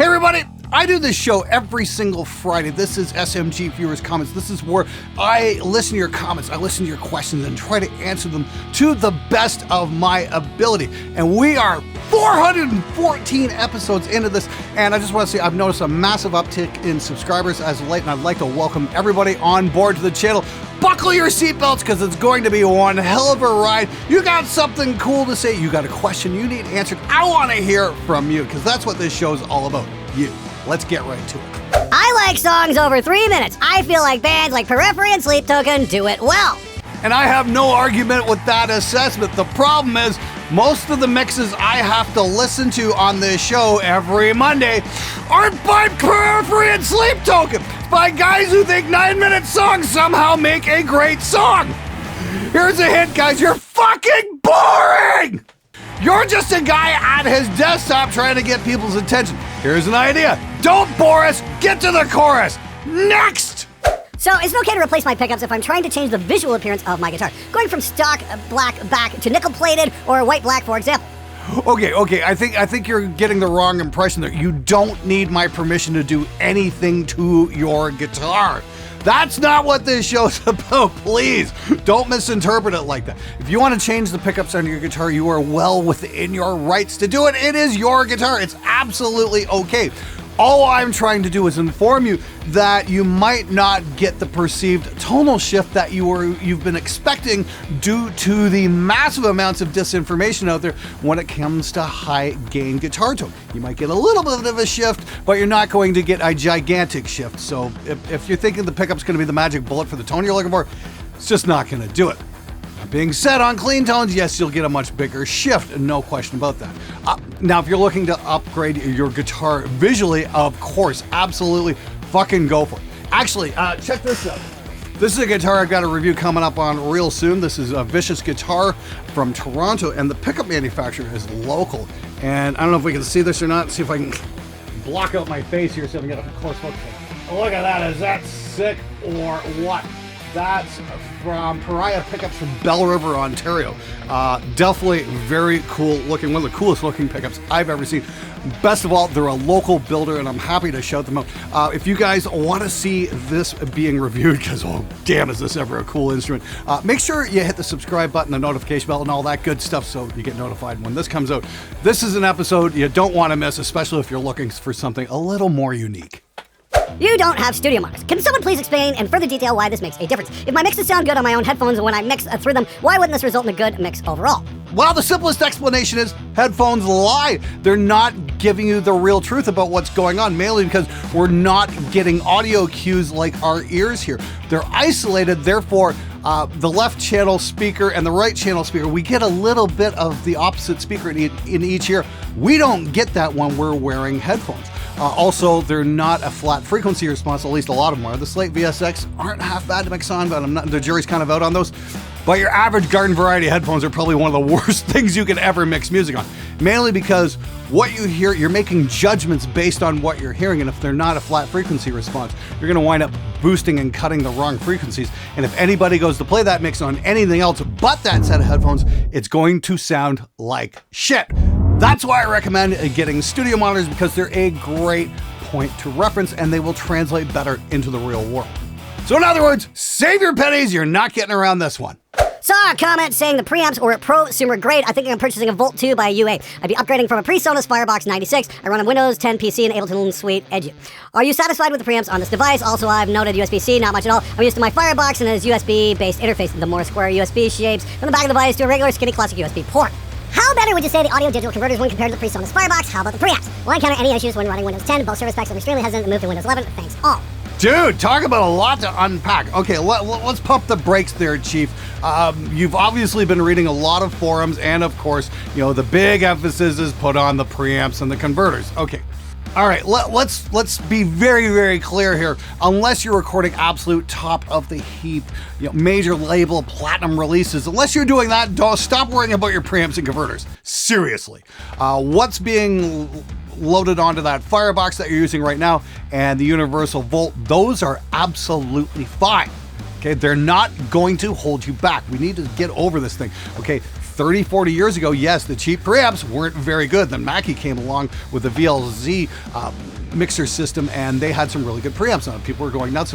Hey everybody, I do this show every single Friday. This is SMG Viewers Comments. This is where I listen to your comments, I listen to your questions and try to answer them to the best of my ability. And we are 414 episodes into this, and I just want to say I've noticed a massive uptick in subscribers as of late, and I'd like to welcome everybody on board to the channel. Buckle your seatbelts because it's going to be one hell of a ride. You got something cool to say, you got a question you need answered. I want to hear from you because that's what this show is all about, you. Let's get right to it. I like songs over 3 minutes. I feel like bands like Periphery and Sleep Token do it well. And I have no argument with that assessment. The problem is, most of the mixes I have to listen to on this show every Monday aren't by Periphery and Sleep Token. It's by guys who think 9-minute songs somehow make a great song. Here's a hint, guys. You're fucking boring! You're just a guy at his desktop trying to get people's attention. Here's an idea. Don't bore us. Get to the chorus. Next! So, is it okay to replace my pickups if I'm trying to change the visual appearance of my guitar? Going from stock black back to nickel-plated or white black, for example. Okay. I think you're getting the wrong impression there. You don't need my permission to do anything to your guitar. That's not what this show's about, please. Don't misinterpret it like that. If you want to change the pickups on your guitar, you are well within your rights to do it. It is your guitar. It's absolutely okay. All I'm trying to do is inform you that you might not get the perceived tonal shift that you've been expecting due to the massive amounts of disinformation out there when it comes to high gain guitar tone. You might get a little bit of a shift, but you're not going to get a gigantic shift. So if you're thinking the pickup's going to be the magic bullet for the tone you're looking for, it's just not going to do it. Being said, on clean tones, yes, you'll get a much bigger shift, no question about that. Now, if you're looking to upgrade your guitar visually, of course, absolutely, fucking go for it. Actually, check this out. This is a guitar I've got a review coming up on real soon. This is a Vicious guitar from Toronto, and the pickup manufacturer is local. And I don't know if we can see this or not. See if I can block out my face here so I can get a close look. Look at that. Is that sick or what? That's from Pariah Pickups from Bell River, Ontario. Definitely very cool looking, one of the coolest looking pickups I've ever seen. Best of all, they're a local builder and I'm happy to shout them out. If you guys want to see this being reviewed, because oh damn is this ever a cool instrument, make sure you hit the subscribe button, the notification bell and all that good stuff so you get notified when this comes out. This is an episode you don't want to miss, especially if you're looking for something a little more unique. You don't have studio monitors. Can someone please explain in further detail why this makes a difference? If my mixes sound good on my own headphones when I mix through them, why wouldn't this result in a good mix overall? Well, the simplest explanation is headphones lie. They're not giving you the real truth about what's going on, mainly because we're not getting audio cues like our ears hear. They're isolated, therefore, the left channel speaker and the right channel speaker, we get a little bit of the opposite speaker in each ear. We don't get that when we're wearing headphones. Also, they're not a flat frequency response, at least a lot of them are. The Slate VSX aren't half bad to mix on, but the jury's kind of out on those. But your average garden variety headphones are probably one of the worst things you can ever mix music on. Mainly because what you hear, you're making judgments based on what you're hearing, and if they're not a flat frequency response, you're gonna wind up boosting and cutting the wrong frequencies. And if anybody goes to play that mix on anything else but that set of headphones, it's going to sound like shit. That's why I recommend getting studio monitors, because they're a great point to reference and they will translate better into the real world. So in other words, save your pennies, you're not getting around this one. Saw a comment saying the preamps were prosumer grade. I think I'm purchasing a Volt 2 by UA. I'd be upgrading from a PreSonus Firebox 96. I run a Windows 10 PC and Ableton Suite Edu. Are you satisfied with the preamps on this device? Also, I've noted USB-C, not much at all. I'm used to my Firebox and its USB-based interface. The more square USB shapes from the back of the device to a regular skinny classic USB port. How better would you say the audio-digital converters when compared to the PreSonus Firebox? How about the preamps? Will I encounter any issues when running Windows 10? Both service packs I'm extremely hesitant to move to Windows 11. Thanks all. Dude, talk about a lot to unpack. Okay, let's pump the brakes there, Chief. You've obviously been reading a lot of forums, and of course, you know, the big emphasis is put on the preamps and the converters. Okay, all right, let's be very, very clear here. Unless you're recording absolute top of the heap, you know, major label platinum releases, unless you're doing that, don't stop worrying about your preamps and converters. Seriously, what's being loaded onto that Firebox that you're using right now and the Universal Volt, those are absolutely fine. Okay, they're not going to hold you back. We need to get over this thing. Okay, 30, 40 years ago, yes, the cheap preamps weren't very good. Then Mackie came along with the VLZ mixer system, and they had some really good preamps on it. People were going nuts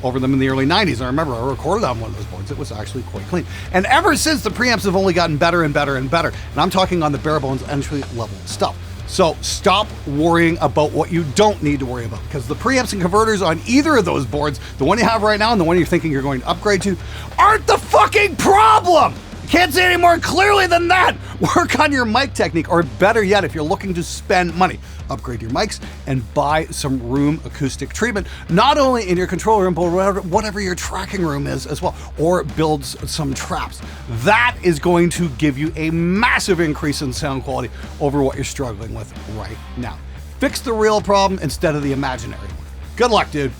over them in the early 90s. I remember I recorded on one of those boards. It was actually quite clean. And ever since, the preamps have only gotten better and better and better. And I'm talking on the bare bones entry level stuff. So stop worrying about what you don't need to worry about, because the preamps and converters on either of those boards, the one you have right now and the one you're thinking you're going to upgrade to, aren't the fucking problem. Can't say any more clearly than that. Work on your mic technique, or better yet, if you're looking to spend money, upgrade your mics and buy some room acoustic treatment, not only in your control room, but whatever your tracking room is as well, or build some traps. That is going to give you a massive increase in sound quality over what you're struggling with right now. Fix the real problem instead of the imaginary one. Good luck, dude.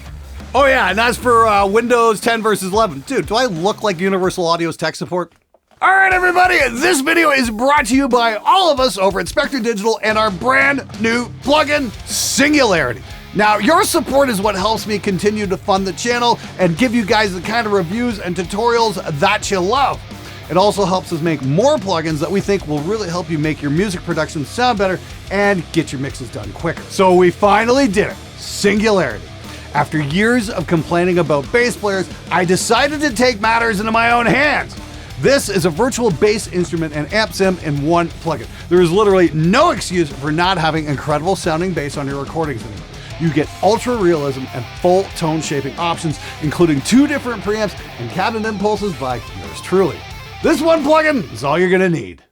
Oh yeah, and as for Windows 10 versus 11, dude, do I look like Universal Audio's tech support? All right, everybody, this video is brought to you by all of us over at Spectre Digital and our brand new plugin, Singularity. Now, your support is what helps me continue to fund the channel and give you guys the kind of reviews and tutorials that you love. It also helps us make more plugins that we think will really help you make your music production sound better and get your mixes done quicker. So we finally did it, Singularity. After years of complaining about bass players, I decided to take matters into my own hands. This is a virtual bass instrument and amp sim in one plugin. There is literally no excuse for not having incredible sounding bass on your recordings anymore. You get ultra realism and full tone shaping options, including 2 different preamps and cabinet impulses by yours truly. This one plugin is all you're gonna need.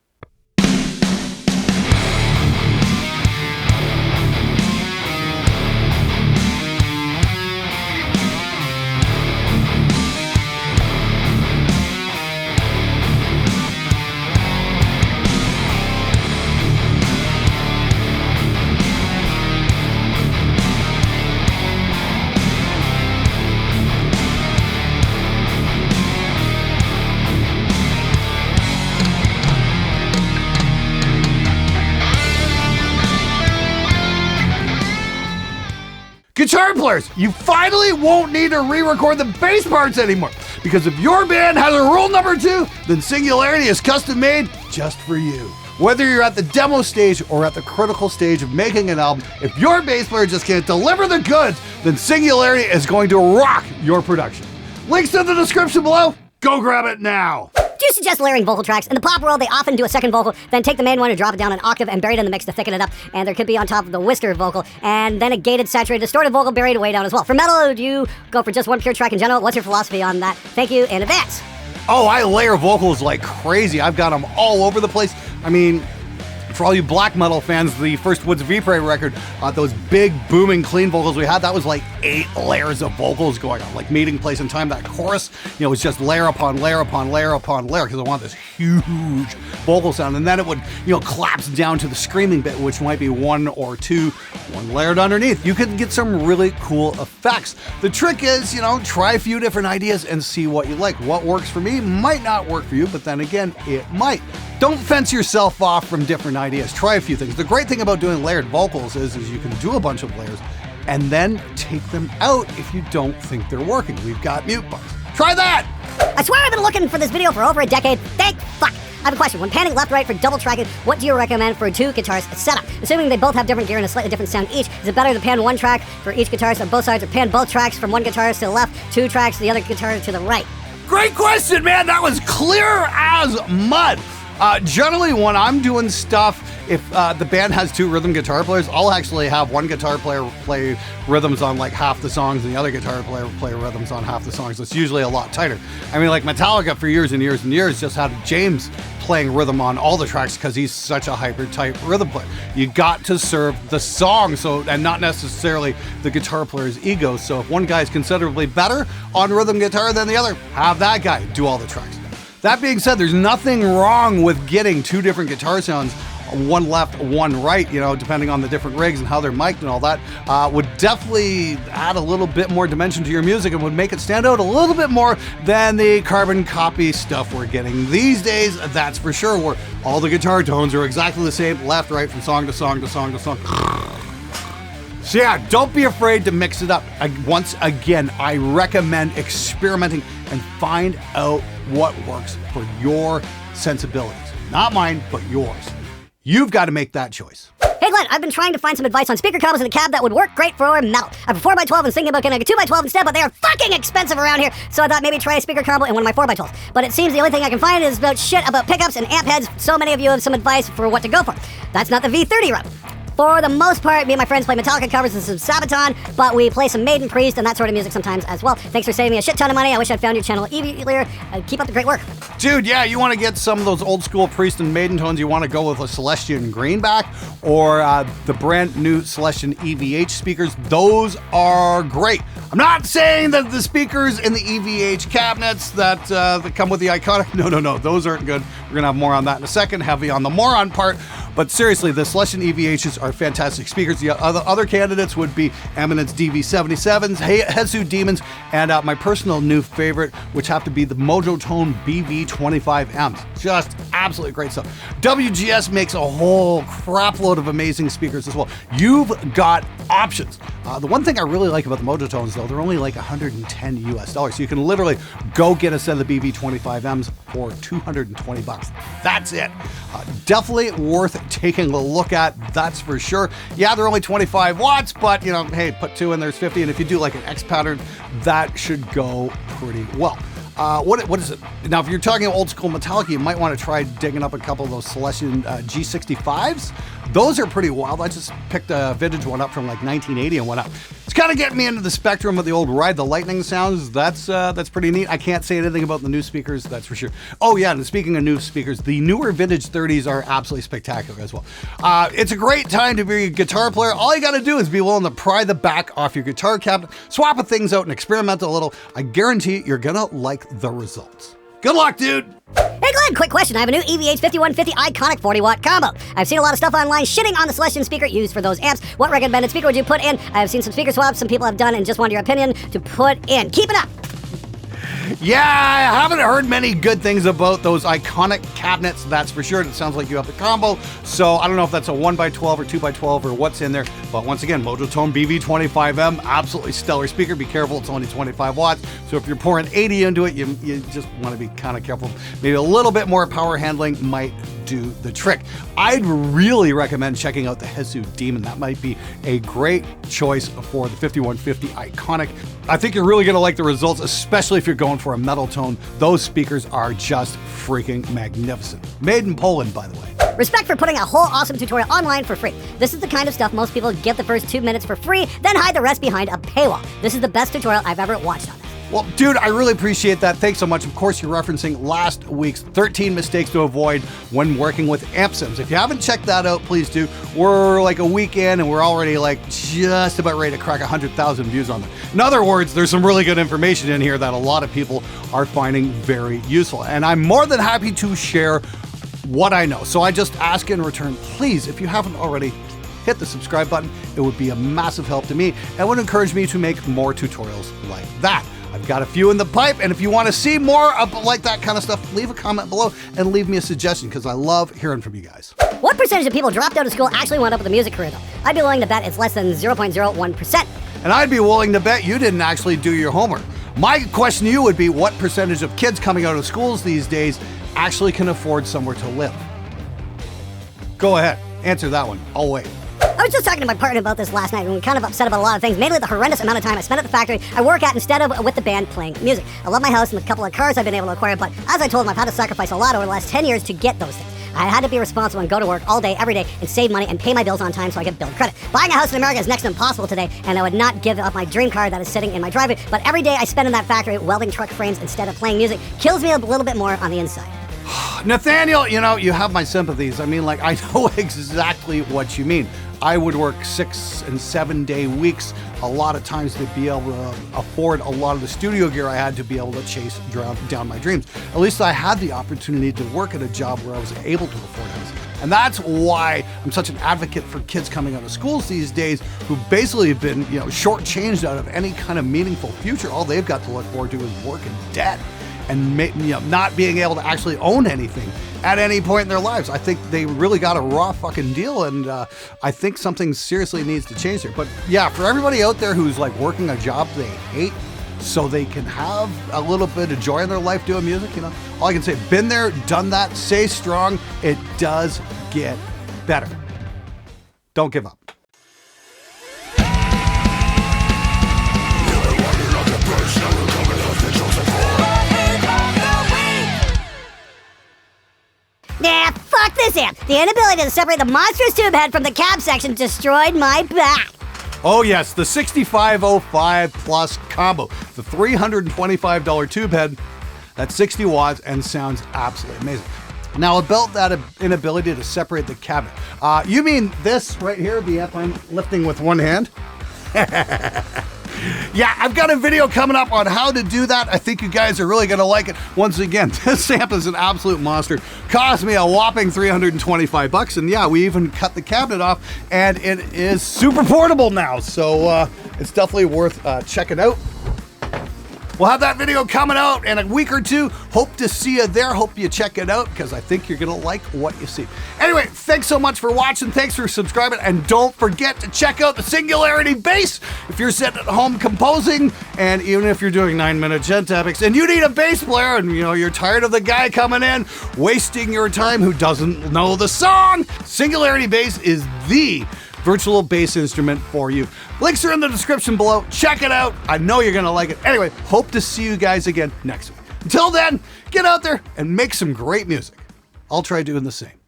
Guitar players, you finally won't need to re-record the bass parts anymore, because if your band has a rule number 2, then Singularity is custom made just for you. Whether you're at the demo stage or at the critical stage of making an album, if your bass player just can't deliver the goods, then Singularity is going to rock your production. Links in the description below. Go grab it now. Do you suggest layering vocal tracks? In the pop world, they often do a second vocal, then take the main one and drop it down an octave and bury it in the mix to thicken it up, and there could be on top of the whisker vocal, and then a gated, saturated, distorted vocal buried way down as well. For metal, do you go for just one pure track in general? What's your philosophy on that? Thank you in advance. Oh, I layer vocals like crazy. I've got them all over the place. I mean, for all you black metal fans, the first Woods Vipre record, those big, booming, clean vocals we had, that was like 8 layers of vocals going on, like Meeting Place in Time. That chorus, was just layer upon layer upon layer upon layer, because I want this huge vocal sound. And then it would, collapse down to the screaming bit, which might be 1 or 2, one layered underneath. You could get some really cool effects. The trick is, try a few different ideas and see what you like. What works for me might not work for you, but then again, it might. Don't fence yourself off from different ideas. Try a few things. The great thing about doing layered vocals is you can do a bunch of layers and then take them out if you don't think they're working. We've got mute bars. Try that! I swear I've been looking for this video for over a decade. Thank fuck! I have a question. When panning left-right for double tracking, what do you recommend for a 2 guitarist setup? Assuming they both have different gear and a slightly different sound each, is it better to pan 1 track for each guitarist on both sides, or pan both tracks from one guitarist to the left, 2 tracks to the other guitarist to the right? Great question, man! That was clear as mud! Generally, when I'm doing stuff, if the band has 2 rhythm guitar players, I'll actually have one guitar player play rhythms on like half the songs and the other guitar player play rhythms on half the songs. It's usually a lot tighter. I mean, like Metallica for years and years and years just had James playing rhythm on all the tracks because he's such a hyper-tight rhythm player. You got to serve the song, and not necessarily the guitar player's ego. So if one guy's considerably better on rhythm guitar than the other, have that guy do all the tracks. That being said, there's nothing wrong with getting 2 different guitar sounds, one left, one right, depending on the different rigs and how they're mic'd and all that, would definitely add a little bit more dimension to your music and would make it stand out a little bit more than the carbon copy stuff we're getting these days, that's for sure, where all the guitar tones are exactly the same, left, right, from song to song to song to song. So yeah, don't be afraid to mix it up. Once again, I recommend experimenting and find out what works for your sensibilities. Not mine, but yours. You've got to make that choice. Hey Glenn, I've been trying to find some advice on speaker combos in a cab that would work great for metal. I have a 4x12 and was thinking about getting a 2x12 instead, but they are fucking expensive around here, so I thought maybe try a speaker combo in one of my 4x12s. But it seems the only thing I can find is about shit about pickups and amp heads. So many of you have some advice for what to go for. That's not the V30 route. For the most part, me and my friends play Metallica covers and some Sabaton, but we play some Maiden, Priest, and that sort of music sometimes as well. Thanks for saving me a shit ton of money. I wish I'd found your channel earlier. Keep up the great work. Dude, yeah, you want to get some of those old school Priest and Maiden tones, you want to go with a Celestion Greenback or the brand new Celestion EVH speakers. Those are great. I'm not saying that the speakers in the EVH cabinets that come with the Iconic, no, those aren't good. We're going to have more on that in a second, heavy on the moron part. But seriously, the Celestion EVHs are fantastic speakers. The other candidates would be Eminence DV77s, Hesu Demons, and my personal new favorite, which have to be the Mojotone BV25Ms. Just absolutely great stuff. WGS makes a whole crap load of amazing speakers as well. You've got options. The one thing I really like about the Mojotones, though, they're only like $110 US. So you can literally go get a set of the BV25Ms for $220. That's it. Definitely worth taking a look at, that's for sure. Yeah, they're only 25 watts, but you know, hey, put two in, there's 50, and if you do like an X pattern, that should go pretty well. What is it? Now, if you're talking old school Metallica, you might want to try digging up a couple of those Celestion G65s. Those are pretty wild. I just picked a vintage one up from like 1980 and went up. It's kind of getting me into the spectrum of the old Ride the Lightning sounds. That's pretty neat. I can't say anything about the new speakers, that's for sure. Oh yeah, and speaking of new speakers, the newer vintage 30s are absolutely spectacular as well. It's a great time to be a guitar player. All you got to do is be willing to pry the back off your guitar cabinet, swap things out, and experiment a little. I guarantee you're gonna like the results. Good luck, dude! Hey Glenn, quick question. I have a new EVH 5150 Iconic 40-watt combo. I've seen a lot of stuff online shitting on the Celestion speaker used for those amps. What recommended speaker would you put in? I have seen some speaker swaps some people have done and just wanted your opinion to put in. Keep it up! Yeah, I haven't heard many good things about those Iconic cabinets, that's for sure. It sounds like you have the combo, so I don't know if that's a 1x12 or 2x12 or what's in there, but once again, Mojotone BV25M, absolutely stellar speaker. Be careful, it's only 25 watts, so if you're pouring 80 into it, you just want to be kind of careful. Maybe a little bit more power handling might do the trick. I'd really recommend checking out the Hesu Demon. That might be a great choice for the 5150 Iconic. I think you're really gonna like the results, especially if you're going for a metal tone. Those speakers are just freaking magnificent. Made in Poland, by the way. Respect for putting a whole awesome tutorial online for free. This is the kind of stuff most people get the first 2 minutes for free, then hide the rest behind a paywall. This is the best tutorial I've ever watched on this. Well, dude, I really appreciate that. Thanks so much. Of course, you're referencing last week's 13 mistakes to avoid when working with amp sims. If you haven't checked that out, please do. We're like a week in and we're already like just about ready to crack 100,000 views on them. In other words, there's some really good information in here that a lot of people are finding very useful. And I'm more than happy to share what I know. So I just ask in return, please, if you haven't already, hit the subscribe button. It would be a massive help to me and would encourage me to make more tutorials like that. I've got a few in the pipe, and if you want to see more of like that kind of stuff, leave a comment below and leave me a suggestion, because I love hearing from you guys. What percentage of people dropped out of school actually wound up with a music career, though? I'd be willing to bet it's less than 0.01%. And I'd be willing to bet you didn't actually do your homework. My question to you would be, what percentage of kids coming out of schools these days actually can afford somewhere to live? Go ahead, answer that one. I'll wait. I was just talking to my partner about this last night, and we were kind of upset about a lot of things, mainly the horrendous amount of time I spent at the factory I work at instead of with the band playing music. I love my house and the couple of cars I've been able to acquire, but as I told him, I've had to sacrifice a lot over the last 10 years to get those things. I had to be responsible and go to work all day, every day, and save money and pay my bills on time so I get billed credit. Buying a house in America is next to impossible today, and I would not give up my dream car that is sitting in my driveway, but every day I spend in that factory welding truck frames instead of playing music kills me a little bit more on the inside. Nathaniel, you know, you have my sympathies. I mean, like, I know exactly what you mean. I would work 6 and 7 day weeks a lot of times to be able to afford a lot of the studio gear I had to be able to chase down my dreams. At least I had the opportunity to work at a job where I was able to afford it. And that's why I'm such an advocate for kids coming out of schools these days who basically have been, you know, shortchanged out of any kind of meaningful future. All they've got to look forward to is work and debt and not being able to actually own anything at any point in their lives. I think they really got a raw fucking deal, and I think something seriously needs to change there. But yeah, for everybody out there who's like working a job they hate, so they can have a little bit of joy in their life doing music. You know, all I can say, been there, done that, stay strong. It does get better. Don't give up. Nah, fuck this amp. The inability to separate the monstrous tube head from the cab section destroyed my back. Oh yes, the 6505 Plus combo. The $325 tube head, that's 60 watts and sounds absolutely amazing. Now about that inability to separate the cabinet. You mean this right here, the amp I'm lifting with one hand? Yeah, I've got a video coming up on how to do that. I think you guys are really going to like it. Once again, this amp is an absolute monster. Cost me a whopping $325. And yeah, we even cut the cabinet off and it is super portable now. So it's definitely worth checking out. We'll have that video coming out in a week or two. Hope to see you there. Hope you check it out because I think you're going to like what you see. Anyway, thanks so much for watching. Thanks for subscribing. And don't forget to check out the Singularity bass if you're sitting at home composing, and even if you're doing 9-minute gent epics and you need a bass player and you're tired of the guy coming in wasting your time who doesn't know the song, Singularity bass is the virtual bass instrument for you. Links are in the description below. Check it out. I know you're going to like it. Anyway, hope to see you guys again next week. Until then, get out there and make some great music. I'll try doing the same.